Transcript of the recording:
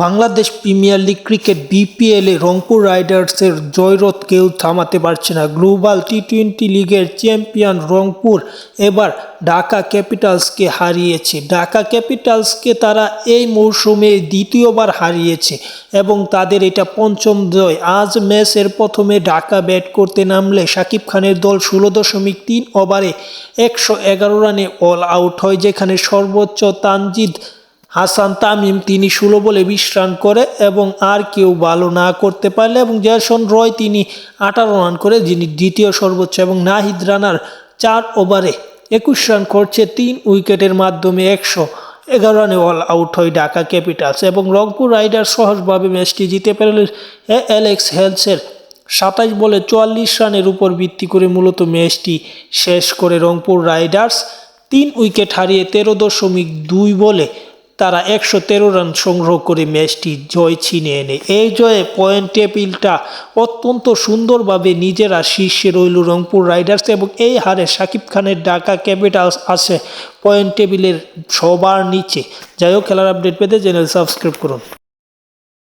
Bangladesh premier league cricket বিপিএলে রংপুর রাইডার্সের জয়রথ কেউ থামাতে পারছে না। গ্লোবাল টি-20 লিগের চ্যাম্পিয়ন রংপুর এবার ঢাকা ক্যাপিটালসকে হারিয়েছে। ঢাকা ক্যাপিটালসকে তারা এই মৌসুমে দ্বিতীয়বার হারিয়েছে এবং তাদের এটা পঞ্চম জয়। আজ ম্যাচের প্রথমে ঢাকা ব্যাট করতে নামলে শাকিব খানের দল 16.3 ওভারে 111 রানে অল আউট হয়, যেখানে সর্বোচ্চ তানজিদ হাসান তামিম তিনি 16 বলে 20 রান করে এবং আর কেউ ভালো না করতে পারলে এবং জেসন রয় তিনি 18 রান করে, যিনি দ্বিতীয় সর্বোচ্চ, এবং নাহিদ রানার 4 ওভারে 21 রান করছে 3 উইকেটের মাধ্যমে 111 রানে অল আউট হয় ঢাকা ক্যাপিটালস এবং রংপুর রাইডার্স সহজভাবে ম্যাচটি জিতে পেলে অ্যালেক্স হেলসের 27 বলে 44 রানের উপর ভিত্তি করে মূলত ম্যাচটি শেষ করে রংপুর রাইডার্স 3 উইকেট হারিয়ে 13.2 বলে তারা 113 রান সংগ্রহ করে ম্যাচটি জয় ছিনিয়ে এনে এই জয়ে পয়েন্ট টেবিলটা অত্যন্ত সুন্দরভাবে নিজেরা শীর্ষে রইল রংপুর রাইডার্স এবং এই হারে শাকিব খানের ঢাকা ক্যাপিটালস আছে পয়েন্ট টেবিলের সবার নিচে। যাই হোক, খেলার আপডেট পেতে চ্যানেল সাবস্ক্রাইব করুন।